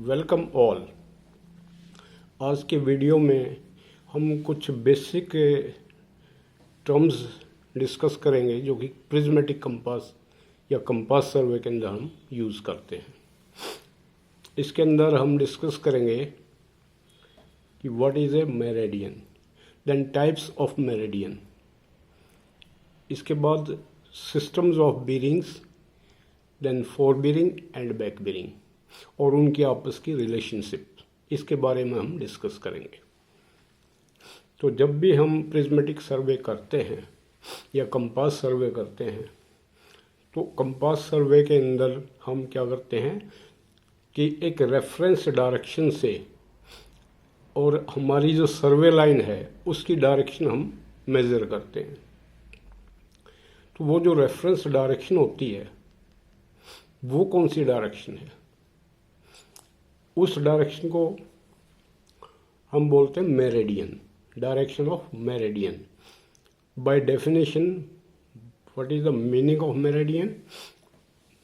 Welcome all. आज के video में हम कुछ बेसिक टर्म्स डिस्कस करेंगे जो कि प्रिज्मेटिक कंपास या कंपास सर्वे के अंदर हम यूज़ करते हैं। इसके अंदर हम डिस्कस करेंगे कि what is a meridian, then types of meridian, इसके बाद systems of bearings, then fore bearing and back bearing और उनकी आपस की रिलेशनशिप, इसके बारे में हम डिस्कस करेंगे। तो जब भी हम प्रिज्मेटिक सर्वे करते हैं या कंपास सर्वे करते हैं तो कंपास सर्वे के अंदर हम क्या करते हैं कि एक रेफरेंस डायरेक्शन से और हमारी जो सर्वे लाइन है उसकी डायरेक्शन हम मेज़र करते हैं। तो वो जो रेफरेंस डायरेक्शन होती है वो कौन सी डायरेक्शन है, उस डायरेक्शन को हम बोलते हैं meridian, direction of meridian. By definition what is the meaning of meridian?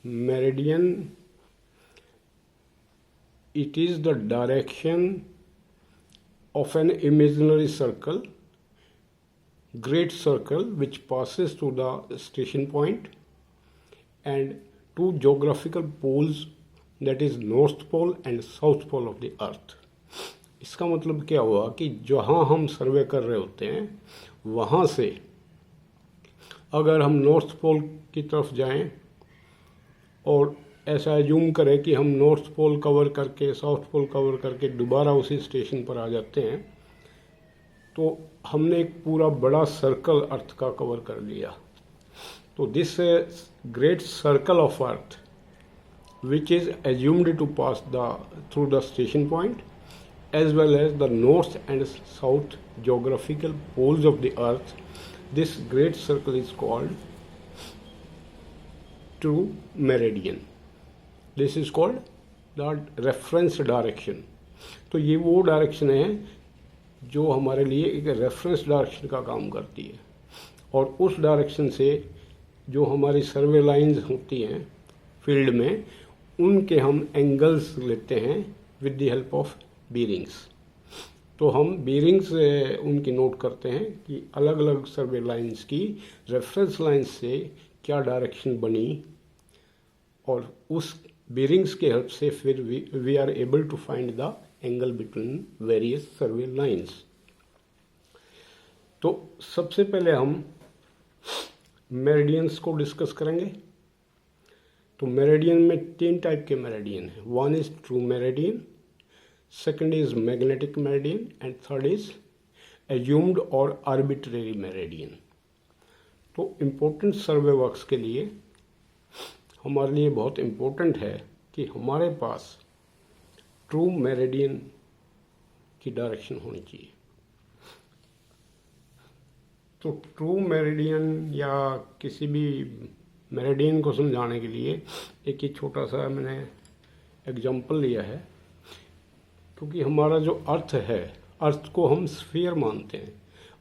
Meridian, it is the direction of an imaginary circle, great circle, which passes through the station point and two geographical poles, that is north pole and south pole of the earth. इसका मतलब क्या हुआ कि जहाँ हम सर्वे कर रहे होते हैं वहाँ से अगर हम नॉर्थ पोल की तरफ जाएं और ऐसा एज्यूम करें कि हम नॉर्थ पोल कवर करके साउथ पोल कवर करके दोबारा उसी स्टेशन पर आ जाते हैं, तो हमने एक पूरा बड़ा सर्कल अर्थ का कवर कर लिया। तो this great circle of earth which is assumed to pass through the station point as well as the north and south geographical poles of the earth, this great circle is called true meridian. This is called the reference direction. तो ये वो direction है जो हमारे लिए एक reference direction का काम करती है और उस डायरेक्शन से जो हमारी सर्वे लाइंस होती हैं फील्ड में उनके हम एंगल्स लेते हैं विद द हेल्प ऑफ बीरिंग्स। तो हम बीरिंग्स उनकी नोट करते हैं कि अलग अलग सर्वे लाइंस की रेफरेंस लाइंस से क्या डायरेक्शन बनी और उस बीरिंग्स के हेल्प से फिर we are able to find the angle between various survey lines. तो सबसे पहले हम मेरिडियंस को डिस्कस करेंगे। तो मेरिडियन में तीन टाइप के मेरिडियन हैं। One is true meridian, second is magnetic meridian and third is assumed और आर्बिट्रेरी मेरिडियन। तो इम्पोर्टेंट सर्वे वर्क्स के लिए हमारे लिए बहुत इम्पोर्टेंट है कि हमारे पास ट्रू मेरिडियन की डायरेक्शन होनी चाहिए। तो ट्रू मेरिडियन या किसी भी मेरिडियन को समझाने के लिए एक ही छोटा सा मैंने एग्जांपल लिया है, क्योंकि हमारा जो अर्थ है, अर्थ को हम स्फीयर मानते हैं।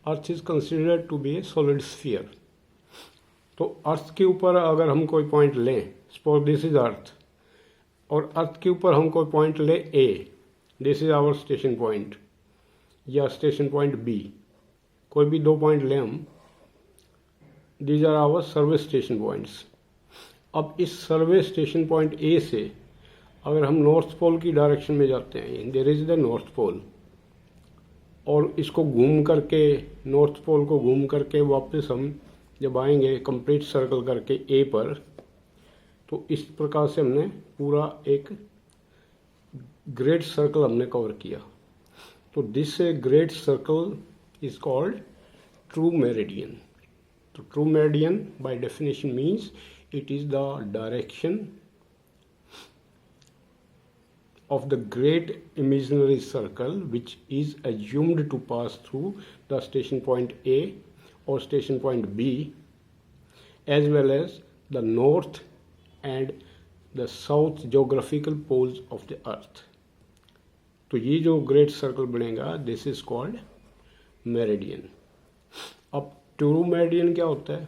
Earth is considered to be a solid sphere. तो अर्थ के ऊपर अगर हम कोई पॉइंट लें, सपोज दिस इज अर्थ, और अर्थ के ऊपर हम कोई पॉइंट ले A, this is our station point या स्टेशन पॉइंट बी, कोई भी दो पॉइंट लें हम, these are our survey station points. अब इस सर्वे स्टेशन पॉइंट ए से अगर हम नॉर्थ पोल की डायरेक्शन में जाते हैं, there is the north pole, और इसको घूम करके नॉर्थ पोल को घूम करके वापस हम जब आएंगे कंप्लीट सर्कल करके ए पर, तो इस प्रकार से हमने पूरा एक ग्रेट सर्कल हमने कवर किया। तो this great circle is called true meridian. तो true meridian by definition means it is the direction of the great imaginary circle which is assumed to pass through the station point A or station point B as well as the north and the south geographical poles of the earth. तो ये जो great circle बनेगा this is called meridian. अब true meridian क्या होता है?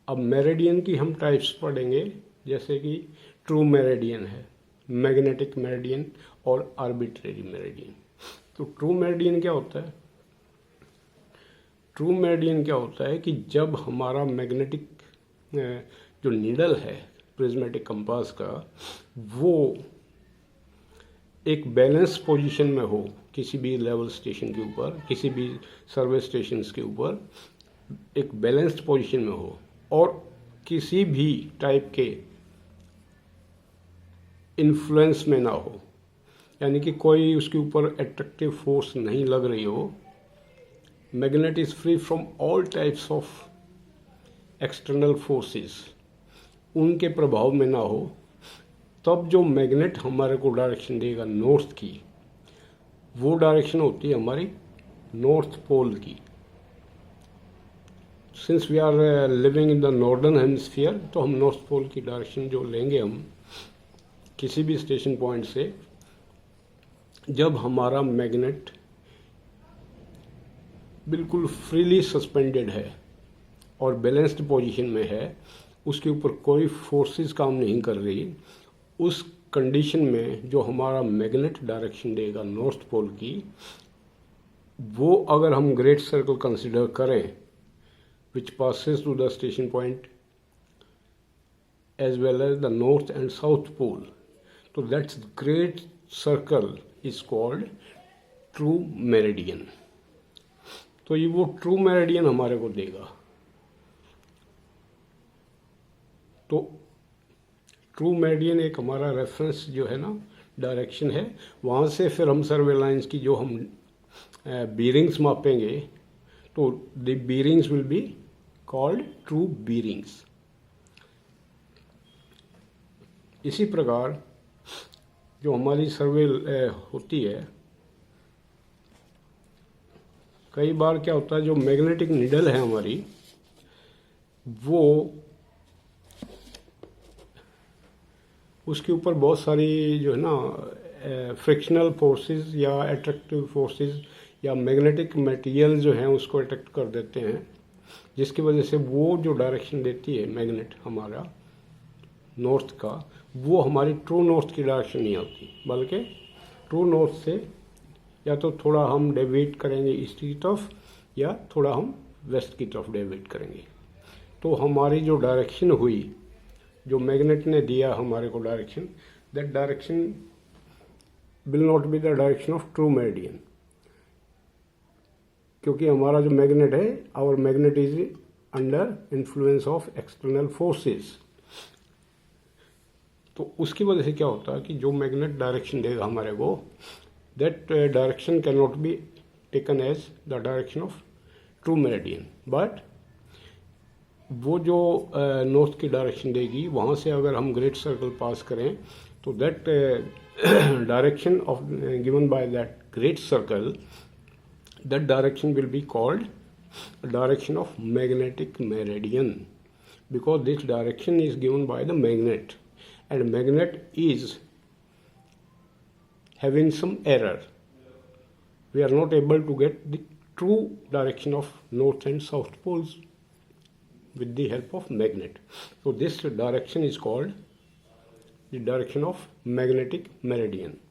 अब meridian की हम टाइप्स पढ़ेंगे, जैसे कि ट्रू मेरिडियन है, मैग्नेटिक मेरिडियन और आर्बिट्रेरी मेरिडियन। तो ट्रू मेरिडियन क्या होता है? ट्रू मेरिडियन क्या होता है कि जब हमारा मैग्नेटिक जो नीडल है प्रिज्मेटिक कंपास का, वो एक बैलेंस पोजीशन में हो, किसी भी लेवल स्टेशन के ऊपर, किसी भी सर्वे स्टेशन के ऊपर एक बैलेंस्ड पोजीशन में हो, और किसी भी टाइप के इन्फ्लुएंस में ना हो, यानी कि कोई उसके ऊपर एट्रैक्टिव फोर्स नहीं लग रही हो। Magnet is free from all types of external forces, उनके प्रभाव में ना हो, तब जो मैग्नेट हमारे को डायरेक्शन देगा नॉर्थ की, वो डायरेक्शन होती है हमारी नॉर्थ पोल की। Since we are living in the northern hemisphere, तो हम नॉर्थ पोल की डायरेक्शन जो लेंगे हम किसी भी स्टेशन पॉइंट से, जब हमारा मैग्नेट बिल्कुल फ्रीली सस्पेंडेड है और बैलेंस्ड पोजीशन में है, उसके ऊपर कोई फोर्सेस काम नहीं कर रही, उस कंडीशन में जो हमारा मैग्नेट डायरेक्शन देगा नॉर्थ पोल की, वो अगर हम ग्रेट सर्कल कंसिडर करें which passes through the station point as well as the north and south pole, so that great circle is called true meridian। तो ये वो ट्रू मेरिडियन हमारे को देगा। तो ट्रू मेरिडियन एक हमारा रेफरेंस जो है ना डायरेक्शन है, वहाँ से फिर हम सर्वे लाइंस की जो हम बीरिंग्स मापेंगे, तो the bearings will be called true बीरिंग्स। इसी प्रकार जो हमारी सर्वे होती है, कई बार क्या होता है, जो मैग्नेटिक नीडल है हमारी, वो उसके ऊपर बहुत सारी जो है ना फ्रिक्शनल फोर्सेस या अट्रैक्टिव फोर्सेस या मैग्नेटिक मटेरियल जो हैं उसको अट्रैक्ट कर देते हैं, जिसकी वजह से वो जो डायरेक्शन देती है मैग्नेट हमारा नॉर्थ का, वो हमारी ट्रू नॉर्थ की डायरेक्शन नहीं होती, बल्कि ट्रू नॉर्थ से या तो थोड़ा हम डेविएट करेंगे ईस्ट की तरफ, या थोड़ा हम वेस्ट की तरफ डेविएट करेंगे। तो हमारी जो डायरेक्शन हुई, जो मैग्नेट ने दिया हमारे को direction, that direction will not be the direction of true meridian, क्योंकि हमारा जो मैग्नेट है, our magnet is under influence of external forces. तो उसकी वजह से क्या होता है कि जो मैग्नेट डायरेक्शन देगा हमारे को, that direction can not be taken as the direction of true meridian, but वो जो नॉर्थ की डायरेक्शन देगी, वहाँ से अगर हम ग्रेट सर्कल पास करें, तो that direction of given by that great circle, that direction will be called direction of magnetic meridian, because this direction is given by the magnet, and magnet is having some error. We are not able to get the true direction of north and south poles with the help of magnet. So this direction is called the direction of magnetic meridian।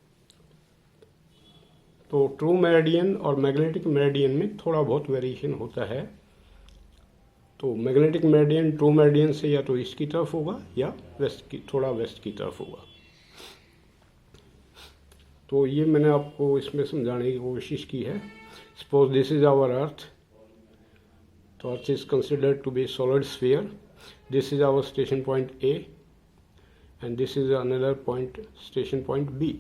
तो true meridian और magnetic meridian में थोड़ा बहुत variation होता है। तो magnetic meridian true meridian से या तो ईस्ट की तरफ होगा या वेस्ट की, थोड़ा वेस्ट की तरफ होगा। तो ये मैंने आपको इसमें समझाने की कोशिश की है। Suppose this is our earth, तो earth is considered to be solid sphere, this is our station point A and this is another point, station point B.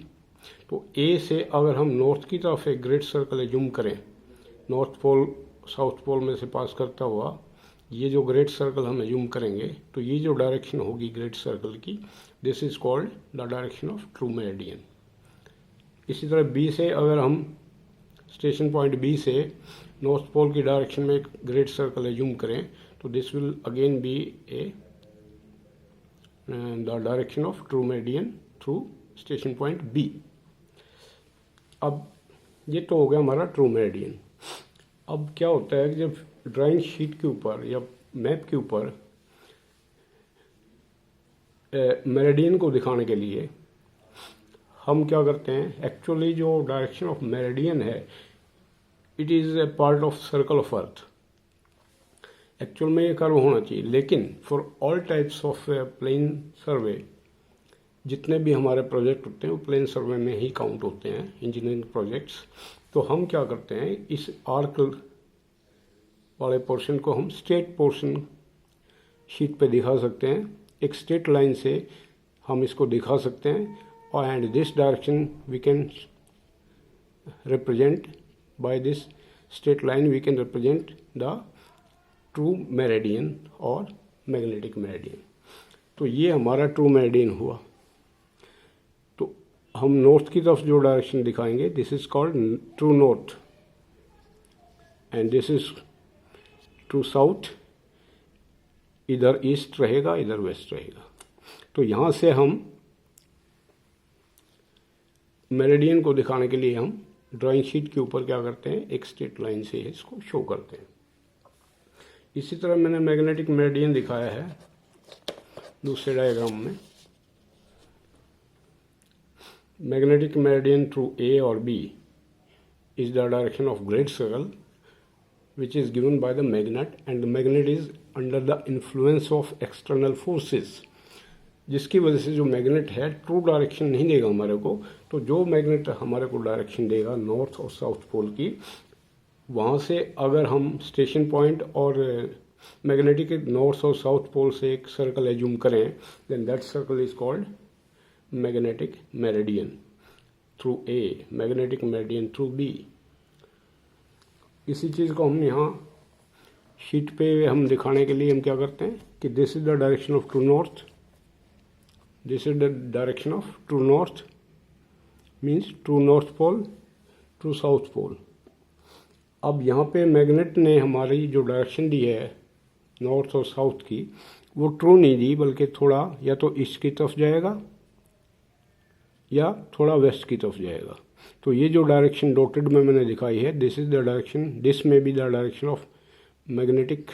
तो ए से अगर हम नॉर्थ की तरफ एक ग्रेट सर्कल एज्यूम करें, north pole south pole में से पास करता हुआ ये जो ग्रेट सर्कल हम एज्यूम करेंगे, तो ये जो डायरेक्शन होगी ग्रेट सर्कल की, this is called the direction of true meridian. इसी तरह बी से अगर हम स्टेशन पॉइंट बी से नॉर्थ पोल की डायरेक्शन में एक ग्रेट सर्कल एज्यूम करें, तो this will again be a the direction of true meridian through station point B. अब ये तो हो गया हमारा ट्रू मेरिडियन। अब क्या होता है कि जब ड्राइंग शीट के ऊपर या मैप के ऊपर मेरिडियन को दिखाने के लिए हम क्या करते हैं, एक्चुअली जो डायरेक्शन ऑफ मेरिडियन है it is a part of circle of earth. Actual में ये कर्व होना चाहिए, लेकिन for all types of plane survey जितने भी हमारे प्रोजेक्ट होते हैं वो प्लेन सर्वे में ही काउंट होते हैं, इंजीनियरिंग प्रोजेक्ट्स। तो हम क्या करते हैं, इस आर्क वाले पोर्शन को हम स्ट्रेट पोर्शन शीट पे दिखा सकते हैं, एक स्ट्रेट लाइन से हम इसको दिखा सकते हैं, और and this direction we can represent by this straight line, we can represent the true meridian और मैग्नेटिक मेरिडियन। तो ये हमारा ट्रू मेरिडियन हुआ। तो हम नॉर्थ की तरफ जो डायरेक्शन दिखाएंगे, this is called true north, and this is true south. इधर ईस्ट रहेगा, इधर वेस्ट रहेगा। तो यहाँ से हम मेरिडियन को दिखाने के लिए हम ड्राइंग शीट के ऊपर क्या करते हैं, एक स्ट्रेट लाइन से इसको शो करते हैं। इसी तरह मैंने मैग्नेटिक मेरिडियन दिखाया है दूसरे डायग्राम में। मैग्नेटिक मेरिडियन थ्रू ए और B is the direction of great circle which is given by the magnet, and the magnet is under the influence of external forces, जिसकी वजह से जो मैग्नेट है ट्रू डायरेक्शन नहीं देगा हमारे को। तो जो मैग्नेट हमारे को डायरेक्शन देगा नॉर्थ और साउथ पोल की, वहाँ से अगर हम स्टेशन पॉइंट और मैग्नेटिक नॉर्थ और साउथ पोल से एक सर्कल एज्यूम करें, then that circle is called magnetic meridian through A, magnetic meridian through B. इसी चीज़ को हम यहाँ शीट पे हम दिखाने के लिए हम क्या करते हैं कि this is the direction of true north, this is the direction of true north means true north pole, true south pole. अब यहाँ पे मैग्नेट ने हमारी जो डायरेक्शन दी है नॉर्थ और साउथ की, वो ट्रू नहीं दी, बल्कि थोड़ा या तो ईस्ट की तरफ जाएगा या थोड़ा वेस्ट की तरफ जाएगा। तो ये जो डायरेक्शन डॉटेड में मैंने दिखाई है, this is the direction, this may be the direction of magnetic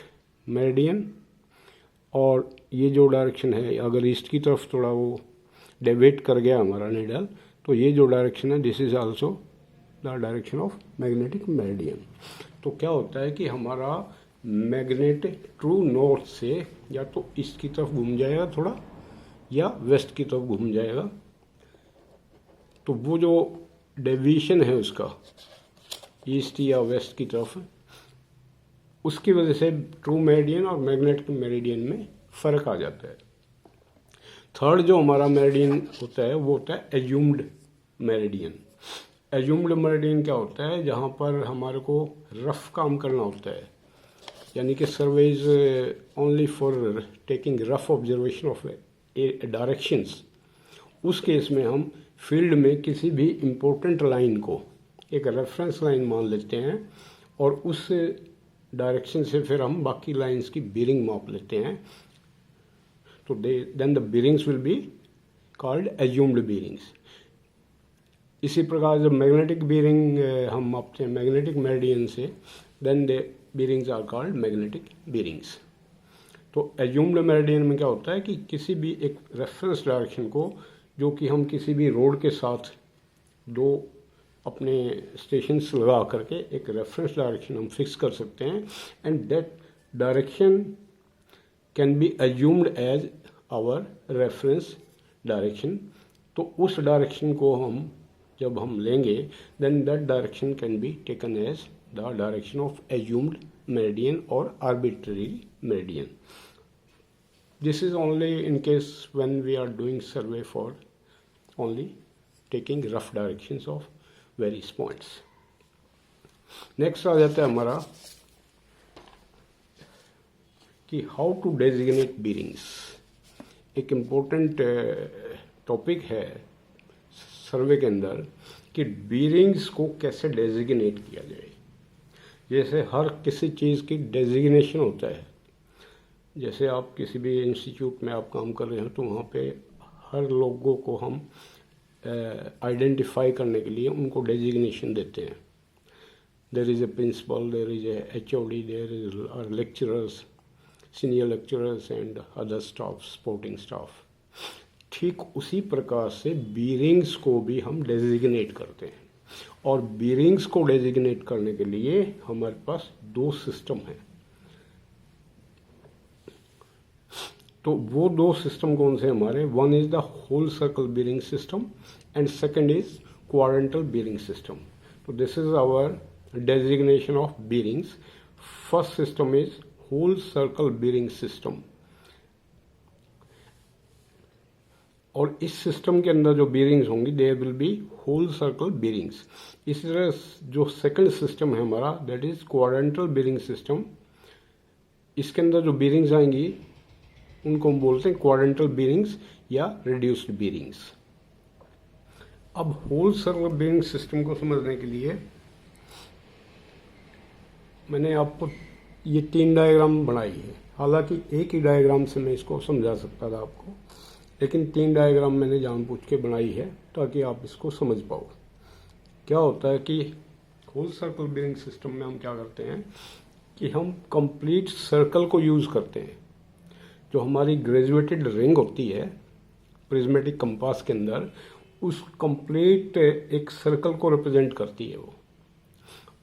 meridian. और ये जो डायरेक्शन है, अगर ईस्ट की तरफ थोड़ा वो डेविएट कर गया हमारा नीडल, तो ये जो डायरेक्शन है this is also the direction of magnetic meridian. तो क्या होता है कि हमारा मैग्नेट ट्रू नॉर्थ से या तो ईस्ट की तरफ घूम जाएगा थोड़ा, या वेस्ट की तरफ घूम जाएगा। तो वो जो डेविएशन है उसका ईस्ट या वेस्ट की तरफ, उसकी वजह से ट्रू मेरिडियन और मैग्नेटिक मेरिडियन में फ़र्क आ जाता है। थर्ड जो हमारा मेरिडियन होता है वो होता है एज्यूम्ड मेरिडियन। एज्यूम्ड मेरिडियन क्या होता है, जहाँ पर हमारे को रफ काम करना होता है, यानी कि सर्वे is only for taking rough observation of directions. उस केस में हम फील्ड में किसी भी इम्पोर्टेंट लाइन को एक रेफरेंस लाइन मान लेते हैं, और उस डायरेक्शन से फिर हम बाकी लाइंस की बीरिंग माप लेते हैं। तो then the bearings will be called assumed bearings. इसी प्रकार जब मैग्नेटिक बीरिंग हम मापते हैं मैग्नेटिक मेरिडियन से, then the bearings are called magnetic bearings. तो एज्यूम्ड मेरिडियन में क्या होता है कि किसी भी एक रेफरेंस डायरेक्शन को, जो कि हम किसी भी रोड के साथ दो अपने स्टेशंस लगा करके एक रेफरेंस डायरेक्शन हम फिक्स कर सकते हैं, and that direction can be assumed as our reference direction. तो उस डायरेक्शन को हम जब हम लेंगे, then that direction can be taken as the direction of assumed meridian और arbitrary meridian. This is only in case when we are doing survey for only taking rough directions of various points. Next आ जाता है हमारा कि how to designate bearings। एक important topic है सर्वे के अंदर कि bearings को कैसे डेजिग्नेट किया जाए। जैसे हर किसी चीज़ की डेजिग्नेशन होता है, जैसे आप किसी भी इंस्टीट्यूट में आप काम कर रहे हो तो वहाँ पे हर लोगों को हम आइडेंटिफाई करने के लिए उनको डेजिग्नेशन देते हैं। There is a principal, there is a HOD, there is are lecturers, senior lecturers and other staff, supporting staff. ठीक उसी प्रकार से बीरिंग्स को भी हम डेजिग्नेट करते हैं, और बीरिंग्स को डेजिग्नेट करने के लिए हमारे पास दो सिस्टम हैं। तो वो दो सिस्टम कौन से हमारे, one is the whole circle bearing system and second is quadrantal bearing system. तो this is our designation of bearings. First system is whole circle bearing system, और इस सिस्टम के अंदर जो बीरिंग्स होंगी there will be whole circle bearings. इसी तरह जो सेकंड सिस्टम है हमारा, that is quadrantal bearing system. इसके अंदर जो बीरिंग्स आएंगी उनको हम बोलते हैं क्वाड्रेंटल बीरिंग्स या रिड्यूस्ड बीरिंग्स। अब होल सर्कल बीरिंग सिस्टम को समझने के लिए मैंने आपको ये 3 डायग्राम बनाई है। हालांकि एक ही डायग्राम से मैं इसको समझा सकता था आपको, लेकिन 3 डायग्राम मैंने जानबूझ के बनाई है ताकि आप इसको समझ पाओ। क्या होता है कि होल सर्कल बीरिंग सिस्टम में हम क्या करते हैं कि हम कंप्लीट सर्कल को यूज़ करते हैं। जो हमारी ग्रेजुएटेड रिंग होती है प्रिज्मेटिक कंपास के अंदर, उस कंप्लीट एक सर्कल को रिप्रेजेंट करती है वो,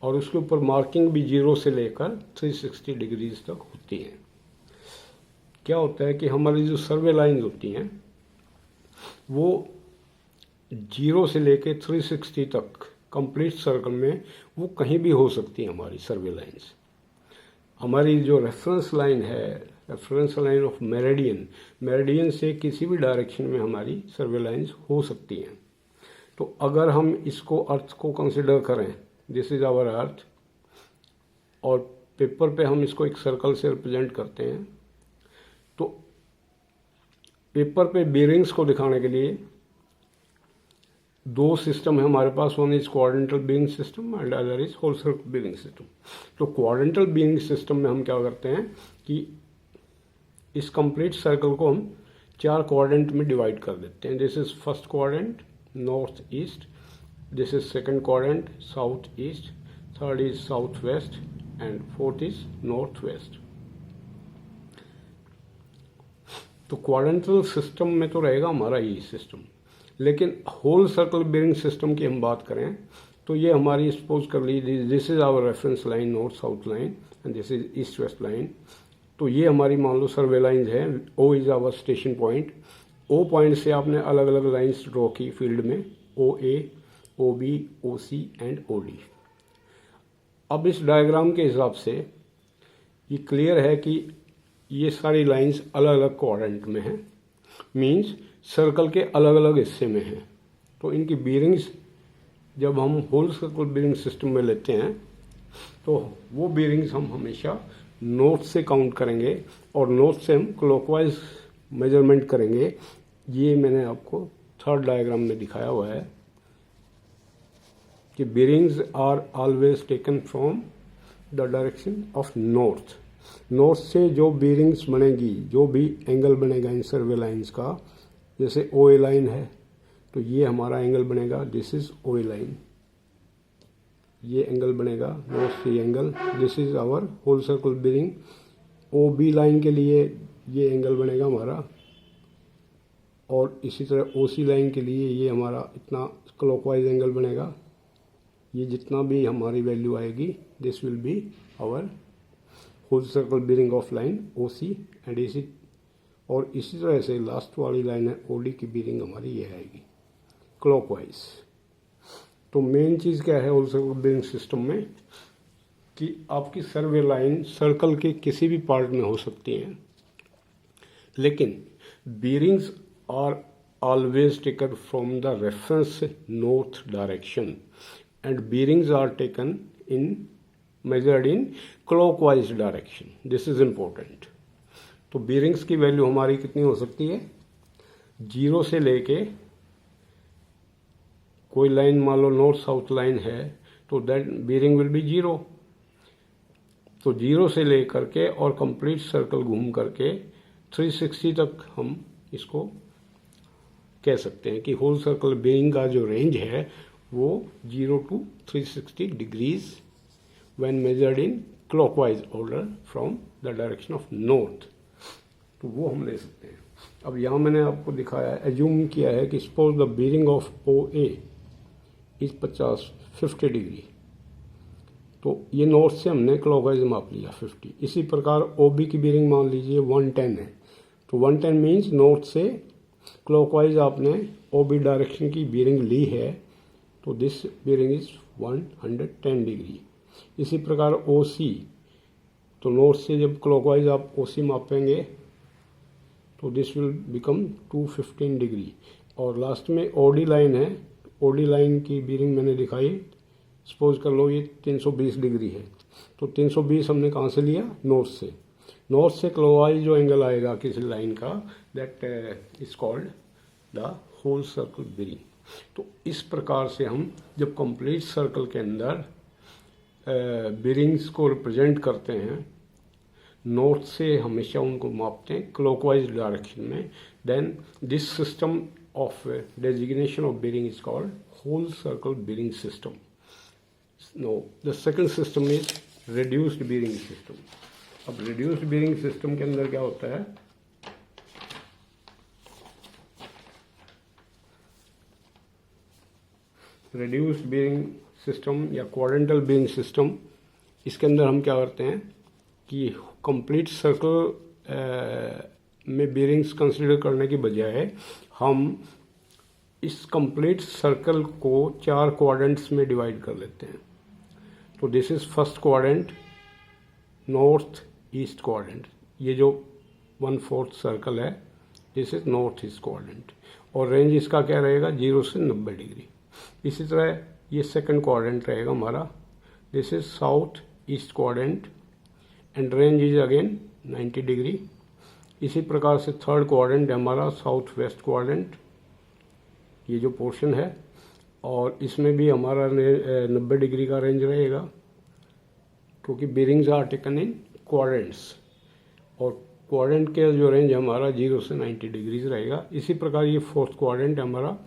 और उसके ऊपर मार्किंग भी 0 से लेकर 360 डिग्रीज तक होती है। क्या होता है कि हमारी जो सर्वे लाइंस होती हैं वो 0 से लेकर 360 तक कंप्लीट सर्कल में वो कहीं भी हो सकती है। हमारी सर्वे लाइंस, हमारी जो रेफरेंस लाइन है, reference line of meridian, meridian से किसी भी डायरेक्शन में हमारी सर्वे लाइंस हो सकती हैं। तो अगर हम इसको अर्थ को कंसिडर करें, दिस इज आवर अर्थ, और पेपर पे हम इसको एक सर्कल से रिप्रेजेंट करते हैं, तो पेपर पे बीरिंग्स को दिखाने के लिए दो सिस्टम है हमारे पास, one is quadrantal bearing system and other is whole circle bearing system. तो क्वाड्रेंटल बीरिंग सिस्टम में हम क्या करते हैं कि इस कंप्लीट सर्कल को हम 4 क्वाड्रेंट में डिवाइड कर देते हैं। This is first quadrant north east, this is second quadrant south east, third is south west and fourth is north west. तो क्वाड्रेंटल सिस्टम में तो रहेगा हमारा यही सिस्टम, लेकिन होल सर्कल बीरिंग सिस्टम की हम बात करें तो ये हमारी सपोज कर लीजिए this is our reference line north south line and this is east west line. तो ये हमारी मान लो सर्वे लाइंस है। O is our station point. O point से आपने अलग अलग लाइंस ड्रॉ की फील्ड में, O A, O B, O C and O D. अब इस डायग्राम के हिसाब से ये क्लियर है कि ये सारी लाइंस अलग अलग क्वाड्रेंट में हैं, मींस सर्कल के अलग अलग हिस्से में हैं। तो इनकी बीरिंग्स जब हम होल सर्कल बीरिंग सिस्टम में लेते हैं तो वो बीरिंग्स हम हमेशा नॉर्थ से काउंट करेंगे और नॉर्थ से हम क्लॉकवाइज मेजरमेंट करेंगे। ये मैंने आपको थर्ड डायग्राम में दिखाया हुआ है कि bearings are always taken from the direction of north. North से जो बीरिंग्स बनेगी, जो भी एंगल बनेगा इन सर्वे लाइंस का, जैसे ओ ए लाइन है तो ये हमारा एंगल बनेगा, this is O A line, ये एंगल बनेगा north C angle, this is our whole circle bearing. O B line के लिए ये एंगल बनेगा हमारा, और इसी तरह ओ सी लाइन के लिए ये हमारा इतना क्लॉकवाइज एंगल बनेगा। ये जितना भी हमारी वैल्यू आएगी this will be our whole circle bearing of line O C and A C. और इसी तरह से लास्ट वाली लाइन है ओ डी की बीरिंग हमारी ये आएगी क्लॉकवाइज। तो मेन चीज़ क्या है होल सर्कल बीरिंग सिस्टम में कि आपकी सर्वे लाइन सर्कल के किसी भी पार्ट में हो सकती हैं, लेकिन bearings are always taken from the reference north direction and bearings are taken in measured in clockwise direction. This is important. तो बीरिंग्स की वैल्यू हमारी कितनी हो सकती है, 0 से लेके कोई लाइन मान लो नॉर्थ साउथ लाइन है तो दैट बीरिंग विल बी 0। तो 0 से लेकर के और कंप्लीट सर्कल घूम करके 360 तक हम इसको कह सकते हैं कि होल सर्कल बीरिंग का जो रेंज है वो 0 to 360 degrees when measured in clockwise order from the direction of north। तो वो हम ले सकते हैं। अब यहाँ मैंने आपको दिखाया है, एज्यूम किया है कि suppose the bearing of O A is 50 degree, तो ये नॉर्थ से हमने क्लॉकवाइज माप लिया 50। इसी प्रकार ओ बी की बीरिंग मान लीजिए 110 है, तो 110 मीन्स नॉर्थ से क्लॉकवाइज आपने ओ बी डायरेक्शन की बीरिंग ली है, तो दिस बीरिंग इज 110 डिग्री। इसी प्रकार ओ सी, तो नॉर्थ से जब क्लॉकवाइज आप ओ सी मापेंगे तो दिस विल बिकम 215 डिग्री। और लास्ट में ओडी लाइन है, ओडी लाइन की बीरिंग मैंने दिखाई, सपोज कर लो ये 320 डिग्री है, तो 320 हमने कहाँ से लिया, नॉर्थ से। नॉर्थ से क्लॉकवाइज जो एंगल आएगा किसी लाइन का, that is called the whole circle bearing. तो इस प्रकार से हम जब कंप्लीट सर्कल के अंदर बीरिंग्स को रिप्रेजेंट करते हैं, नॉर्थ से हमेशा उनको मापते हैं क्लॉकवाइज डायरेक्शन में, then this system of designation of bearing is called whole circle bearing system. No, the second system is reduced bearing system. अब रिड्यूस्ड बीरिंग सिस्टम के अंदर क्या होता है, रिड्यूस्ड बीरिंग सिस्टम या क्वाड्रेंटल बीरिंग सिस्टम, इसके अंदर हम क्या करते हैं कि कंप्लीट सर्कल में बीरिंग्स कंसीडर करने की बजाय हम इस कंप्लीट सर्कल को 4 क्वाड्रेंट्स में डिवाइड कर लेते हैं। तो this is first quadrant, north east quadrant, ये जो 1/4 सर्कल है, this is north east quadrant, और रेंज इसका क्या रहेगा, 0 से 90 डिग्री। इसी तरह ये सेकंड क्वाड्रेंट रहेगा हमारा, this is south east quadrant and range is again 90 degree. इसी प्रकार से थर्ड क्वाड्रेंट है हमारा साउथ वेस्ट क्वाड्रेंट, ये जो पोर्शन है, और इसमें भी हमारा 90 डिग्री का रेंज रहेगा, क्योंकि bearings are taken in quadrants, और क्वाड्रेंट के जो रेंज हमारा 0 से 90 डिग्रीज रहेगा। इसी प्रकार ये फोर्थ क्वाड्रेंट है हमारा,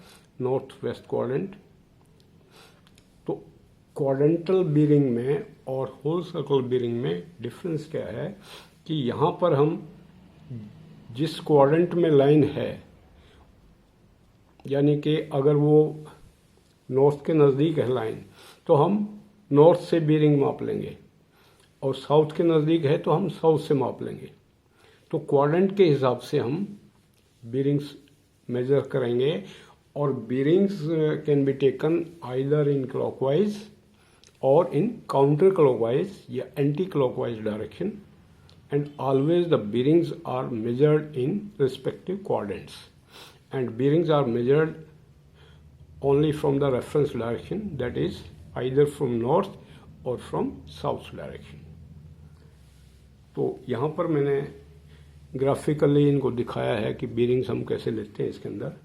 नॉर्थ वेस्ट क्वाड्रेंट। तो क्वाड्रेंटल बीरिंग में और होल सर्कल बीरिंग में डिफरेंस क्या है कि यहाँ पर हम जिस क्वाड्रेंट में लाइन है, यानी कि अगर वो नॉर्थ के नज़दीक है लाइन, तो हम नॉर्थ से बीरिंग माप लेंगे, और साउथ के नज़दीक है तो हम साउथ से माप लेंगे। तो क्वाड्रेंट के हिसाब से हम बीरिंग्स मेजर करेंगे, और बीरिंग्स can be taken either in clockwise और इन काउंटर क्लॉकवाइज या anti clockwise direction, and always the bearings are measured in respective quadrants, and bearings are measured only from the reference direction, that is either from north or from south direction. तो यहाँ पर मैंने graphically इनको दिखाया है कि bearings हम कैसे लेते हैं इसके अंदर।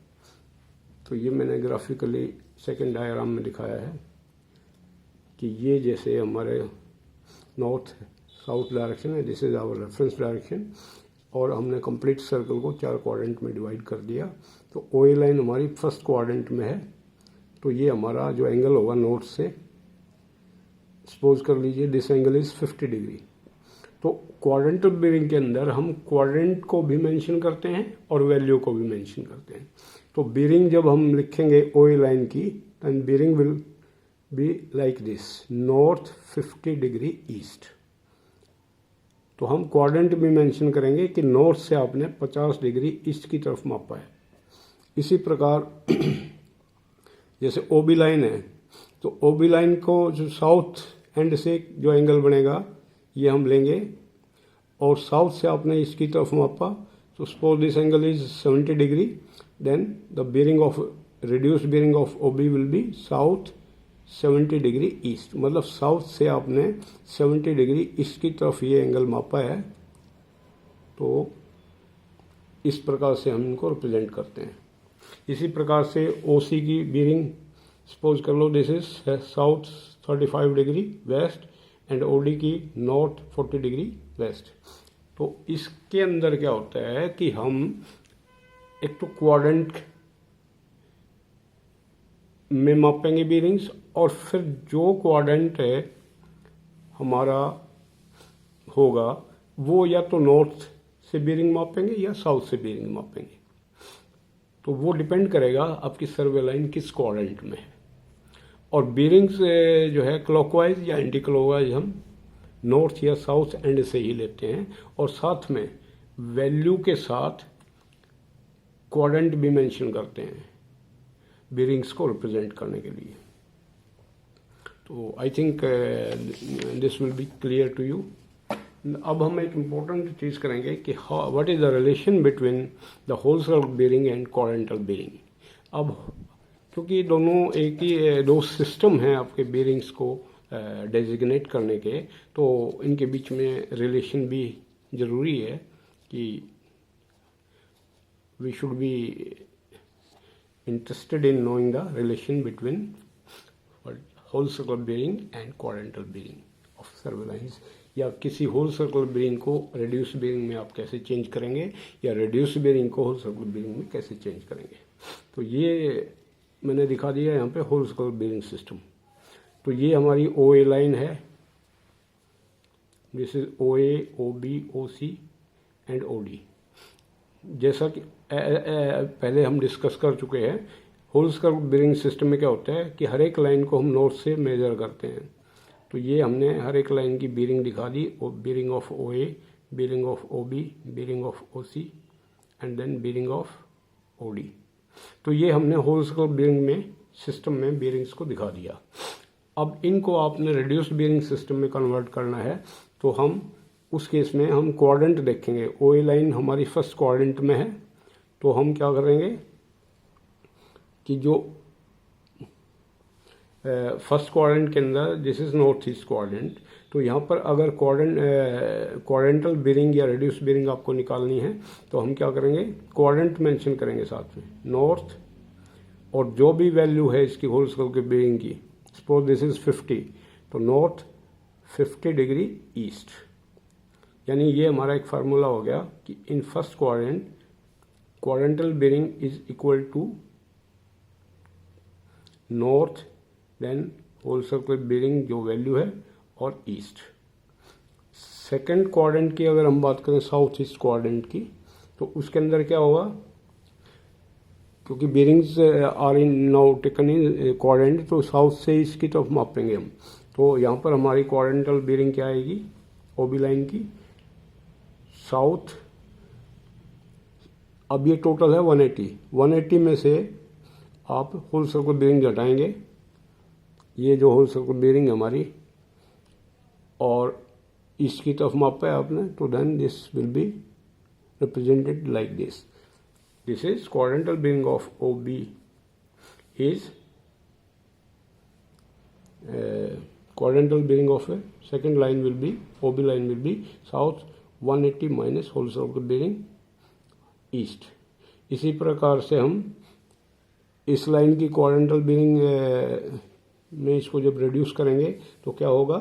तो ये मैंने ग्राफिकली सेकेंड डायग्राम में दिखाया है कि ये जैसे हमारे नॉर्थ साउथ डायरेक्शन है, this is our reference direction, और हमने कंप्लीट सर्कल को 4 क्वाड्रेंट में डिवाइड कर दिया। तो ओ ए लाइन हमारी फर्स्ट क्वाड्रेंट में है, तो ये हमारा जो एंगल होगा नॉर्थ से, सपोज कर लीजिए दिस एंगल इज 50 डिग्री। तो क्वाड्रेंटल बीरिंग के अंदर हम क्वाड्रेंट को भी मेंशन करते हैं और वैल्यू को भी मेंशन करते हैं। तो बीरिंग जब हम लिखेंगे ओ ए लाइन की, then bearing will be like this, north 50 degree east. तो हम क्वाड्रेंट भी मेंशन करेंगे कि नॉर्थ से आपने 50 डिग्री ईस्ट की तरफ मापा है। इसी प्रकार जैसे ओ बी लाइन है, तो ओ बी लाइन को जो साउथ एंड से जो एंगल बनेगा ये हम लेंगे, और साउथ से आपने इसकी तरफ मापा, तो suppose this angle is 70 degree, then the bearing of reduced bearing of O B will be south 70 degree east, मतलब साउथ से आपने 70 डिग्री ईस्ट की तरफ ये एंगल मापा है। तो इस प्रकार से हम इनको रिप्रेजेंट करते हैं। इसी प्रकार से ओ सी की बीरिंग सपोज कर लो this is south 35 degree west and O D की नॉर्थ 40 डिग्री वेस्ट। तो इसके अंदर क्या होता है कि हम एक तो क्वाड्रेंट में मापेंगे बीरिंग्स, और फिर जो क्वाड्रेंट है हमारा होगा वो या तो नॉर्थ से बीरिंग मापेंगे या साउथ से बीरिंग मापेंगे। तो वो डिपेंड करेगा आपकी सर्वे लाइन किस क्वाड्रेंट में है। और बीरिंग्स जो है क्लॉकवाइज या एंटी क्लॉकवाइज हम नॉर्थ या साउथ एंड से ही लेते हैं, और साथ में वैल्यू के साथ क्वाड्रेंट भी मेंशन करते हैं बीरिंग्स को रिप्रेजेंट करने के लिए। तो I think this will be clear to you. अब हम एक इम्पोर्टेंट चीज़ करेंगे कि what is the relation between the whole circle bearing and quadrantal bearing. अब क्योंकि दोनों एक ही दो सिस्टम हैं आपके बीरिंग्स को डेजिग्नेट करने के, तो इनके बीच में रिलेशन भी ज़रूरी है कि we should be interested in knowing the relation between whole circle bearing and quadrantal bearing of survey lines, या किसी होल सर्कल बीरिंग को रेड्यूस बीरिंग में आप कैसे चेंज करेंगे, या रेड्यूस बीरिंग को होल सर्कल बीरिंग में कैसे चेंज करेंगे। तो ये मैंने दिखा दिया यहाँ पे होल सर्कल बीरिंग सिस्टम। तो ये हमारी OA लाइन है, this is OA, OB, OC and OD। जैसा कि पहले हम डिस्कस कर चुके हैं, होल सर्कल बीरिंग सिस्टम में क्या होता है कि हर एक लाइन को हम नॉर्थ से मेजर करते हैं। तो ये हमने हर एक लाइन की बीरिंग दिखा दी, bearing of OA, bearing of OB, bearing of OC and then bearing of OD। तो ये हमने होल सर्कल बीरिंग में सिस्टम में बीरिंग्स को दिखा दिया। अब इनको आपने रिड्यूस्ड बीरिंग सिस्टम में कन्वर्ट करना है, तो हम उस केस में हम क्वाड्रेंट देखेंगे। OA लाइन हमारी फर्स्ट क्वाड्रेंट में है, तो हम क्या करेंगे कि जो फर्स्ट क्वाड्रेंट के अंदर this is north east quadrant, तो यहाँ पर अगर क्वाड्रेंटल बीरिंग या रिड्यूस बीरिंग आपको निकालनी है, तो हम क्या करेंगे, क्वाड्रेंट मेंशन करेंगे साथ में नॉर्थ, और जो भी वैल्यू है इसकी होल सर्कल की बीरिंग की, सपोज दिस इज 50, तो नॉर्थ 50 डिग्री ईस्ट। यानी ये हमारा एक फार्मूला हो गया कि in first quadrant quadrantal bearing is equal to north then whole circle bearing जो वैल्यू है और ईस्ट। सेकंड क्वाड्रेंट की अगर हम बात करें साउथ ईस्ट क्वाड्रेंट की, तो उसके अंदर क्या होगा, क्योंकि bearings are in now taken in quadrant, तो साउथ से ईस्ट की तरफ मापेंगे हम। तो यहाँ पर हमारी क्वाड्रेंटल बीरिंग क्या आएगी, OB लाइन की साउथ। अब ये टोटल है 180 में से आप होल सर्कल बीरिंग घटाएंगे, ये जो होल सर्कल बीरिंग हमारी और ईस्ट की तरफ मापा है आपने, तो then this will be represented like this. This is quadrantal bearing of OB is quadrantal bearing of a second line will be OB line will be south 180 minus whole circle bearing east। इसी प्रकार से हम इस line की quadrantal bearing में इसको जब reduce करेंगे तो क्या होगा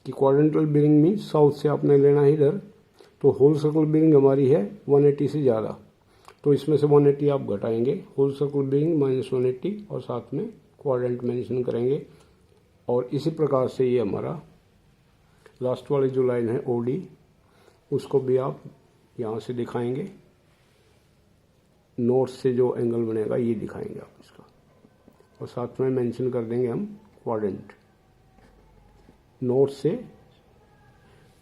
कि क्वाड्रेंटल बीरिंग में साउथ से आपने लेना है इधर, तो होल सर्कल बीरिंग हमारी है 180 से ज़्यादा, तो इसमें से 180 आप घटाएंगे, होल सर्कल बीरिंग माइनस 180 और साथ में क्वाड्रेंट मेंशन करेंगे। और इसी प्रकार से ये हमारा लास्ट वाली जो लाइन है OD, उसको भी आप यहाँ से दिखाएंगे, नॉर्थ से जो एंगल बनेगा ये दिखाएंगे आप इसका, और साथ में मेंशन कर देंगे हम क्वाड्रेंट नॉर्थ से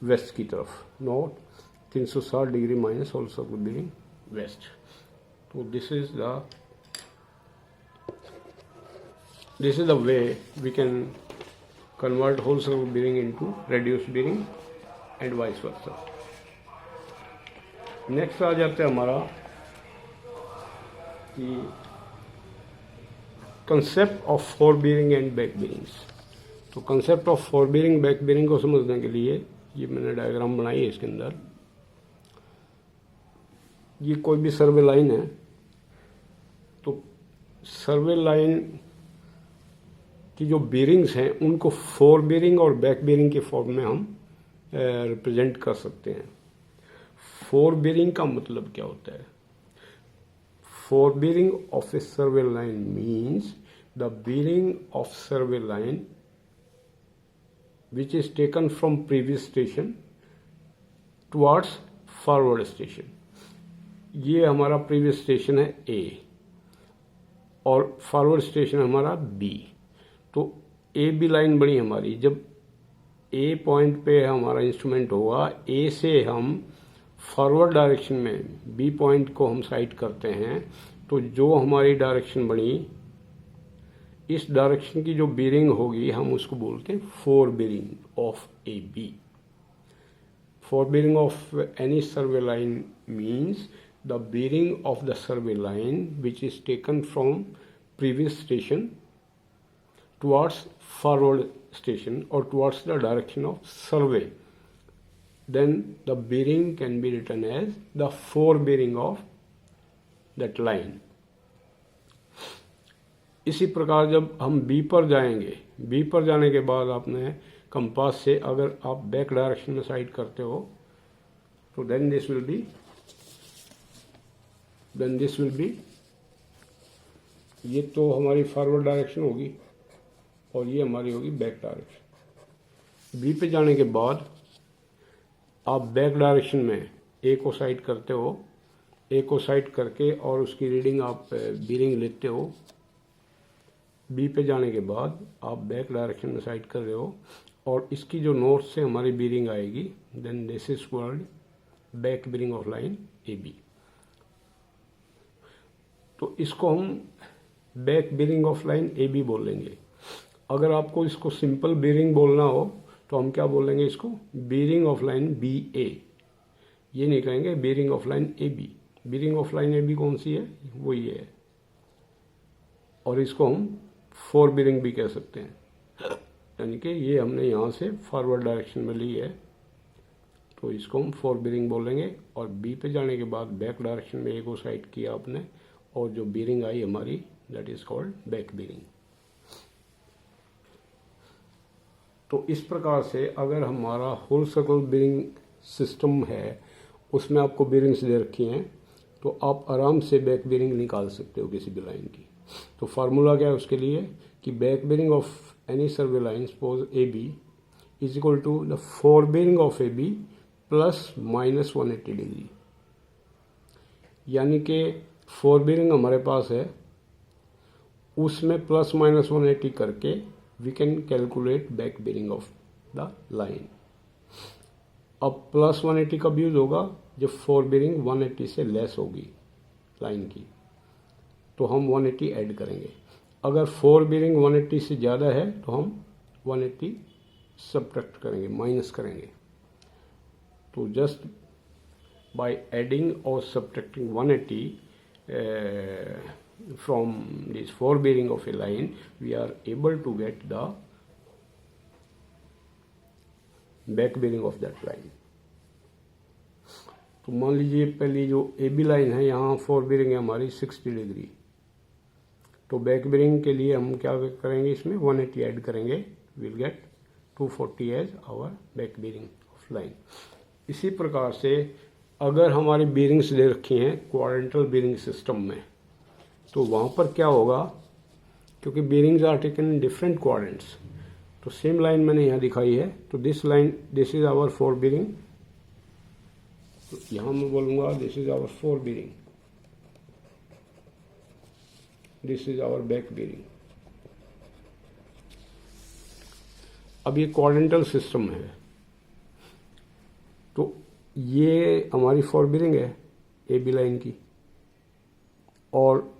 वेस्ट की तरफ, north 360 degree minus whole circle bearing west. तो this is the way we can convert whole circle bearing into reduced bearing and vice versa। Next आ जाते हैं हमारा कि concept of fore bearing and back bearings. तो concept of fore bearing back bearing को समझने के लिए ये मैंने डायग्राम बनाई है। इसके अंदर ये कोई भी सर्वे लाइन है, तो सर्वे लाइन की जो बीरिंग्स हैं उनको फोर बीरिंग और बैक बीरिंग के फॉर्म में हम रिप्रेजेंट कर सकते हैं। फोर बीरिंग का मतलब क्या होता है? Four bearing of A survey line means the bearing of survey line which is taken from previous station towards forward station. ये हमारा प्रीवियस स्टेशन है ए और फॉरवर्ड स्टेशन हमारा बी। तो ए बी लाइन बनी हमारी। जब ए पॉइंट पे हमारा इंस्ट्रूमेंट होगा, ए से हम फॉरवर्ड डायरेक्शन में बी पॉइंट को हम साइट करते हैं, तो जो हमारी डायरेक्शन बनी, इस डायरेक्शन की जो बीरिंग होगी हम उसको बोलते हैं fore bearing of A B. Fore bearing of any survey line means the bearing of the survey line which is taken from previous station towards forward station or towards the direction of survey, then the bearing can be written as the forebearing of that line. इसी प्रकार जब हम B पर जाएंगे, B पर जाने के बाद आपने कंपास से अगर आप बैक डायरेक्शन में साइड करते हो तो then this will be ये तो हमारी फॉरवर्ड डायरेक्शन होगी और ये हमारी होगी बैक डायरेक्शन। बी पे जाने के बाद आप बैक डायरेक्शन में ए को साइड करते हो, ए को साइड करके और उसकी रीडिंग आप बीरिंग लेते हो। बी पे जाने के बाद आप बैक डायरेक्शन में साइड कर रहे हो और इसकी जो नॉर्थ से हमारी बीरिंग आएगी, then this is called back bearing of line A B. तो इसको हम back bearing of line A B बोलेंगे। अगर आपको इसको सिंपल बीरिंग बोलना हो तो हम क्या बोलेंगे इसको, bearing of line B A. ये नहीं कहेंगे bearing of line A B. Bearing of line A B कौन सी है, वो ये है। और इसको हम फोर बीरिंग भी कह सकते हैं, यानी कि ये हमने यहाँ से फॉरवर्ड डायरेक्शन में ली है तो इसको हम फोर बीरिंग बोलेंगे। और बी पे जाने के बाद बैक डायरेक्शन में ए को साइड किया आपने और जो बीरिंग आई हमारी, that is called back bearing। तो इस प्रकार से अगर हमारा होल सर्कल बीरिंग सिस्टम है, उसमें आपको बीरिंग्स दे रखी हैं, तो आप आराम से बैक बीरिंग निकाल सकते हो किसी भी लाइन की। तो फार्मूला क्या है उसके लिए कि back bearing of any survey line suppose A B is equal to the fore bearing of A B plus minus 180 degree. यानी कि फोर बीरिंग हमारे पास है, उसमें प्लस माइनस 180 करके we can calculate back bearing of the line. अब plus 180 कब use होगा, जब फोर बीरिंग 180 से लेस होगी लाइन की, तो हम 180 ऐड करेंगे। अगर फोर बीरिंग 180 से ज़्यादा है तो हम 180 सब्ट्रैक्ट करेंगे, माइनस करेंगे। तो जस्ट बाय एडिंग और subtracting 180 from this four bearing of a line, we are able to get the back bearing of that line। तो मान लीजिए पहली जो ए बी लाइन है, यहाँ फोर बीरिंग है हमारी 60 डिग्री, तो बैक बीरिंग के लिए हम क्या करेंगे, इसमें 180 ऐड करेंगे, will get 240 as our back bearing of line. इसी प्रकार से अगर हमारी बीरिंग्स दे रखी हैं क्वाड्रेंटल बीरिंग सिस्टम में, तो वहाँ पर क्या होगा, क्योंकि bearings are taken in different quadrants, तो सेम लाइन मैंने यहाँ दिखाई है। तो this line, this is our fore bearing, तो यहाँ मैं बोलूँगा this is our fore bearing, this is our back bearing. अब ये क्वाड्रेंटल सिस्टम है, तो ये हमारी फोर बीरिंग है ए बी लाइन की, और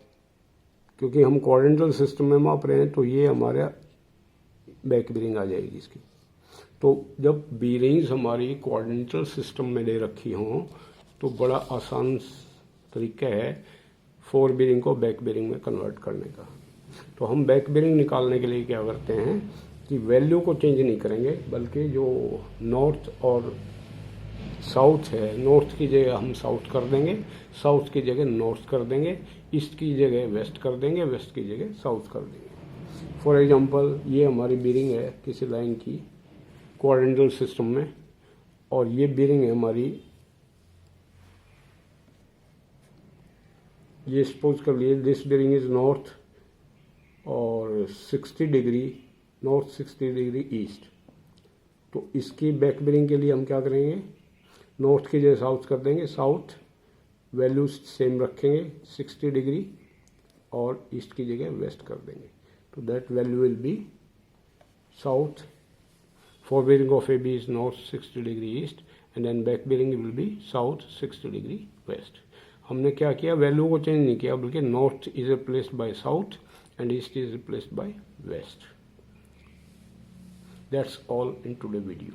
क्योंकि हम क्वाड्रेंटल सिस्टम में माप रहे हैं तो ये हमारा बैक बीरिंग आ जाएगी इसकी। तो जब बीरिंग्स हमारी क्वाड्रेंटल सिस्टम में दे रखी हों तो बड़ा आसान तरीका है फोर बीरिंग को बैक बीरिंग में कन्वर्ट करने का। तो हम बैक बीरिंग निकालने के लिए क्या करते हैं कि वैल्यू को चेंज नहीं करेंगे, बल्कि जो नॉर्थ और साउथ है, नॉर्थ की जगह हम साउथ कर देंगे, साउथ की जगह नॉर्थ कर देंगे, ईस्ट की जगह वेस्ट कर देंगे, वेस्ट की जगह साउथ कर देंगे। फॉर एग्जांपल ये हमारी बीरिंग है किसी लाइन की क्वाड्रेंटल सिस्टम में, और ये बीरिंग है हमारी, ये सपोज कर लिए दिस बीरिंग इज नॉर्थ और 60 डिग्री नॉर्थ, 60 डिग्री ईस्ट। तो इसकी बैक बीरिंग के लिए हम क्या करेंगे, नॉर्थ की जगह साउथ कर देंगे, साउथ वैल्यू सेम रखेंगे 60 डिग्री, और ईस्ट की जगह वेस्ट कर देंगे, तो that value will be south, fore bearing of A B is north 60 degree east, and then back bearing will be south 60 degree west. हमने क्या किया, वैल्यू को चेंज नहीं किया, बल्कि north is replaced by south and east is replaced by west. That's all in today's video.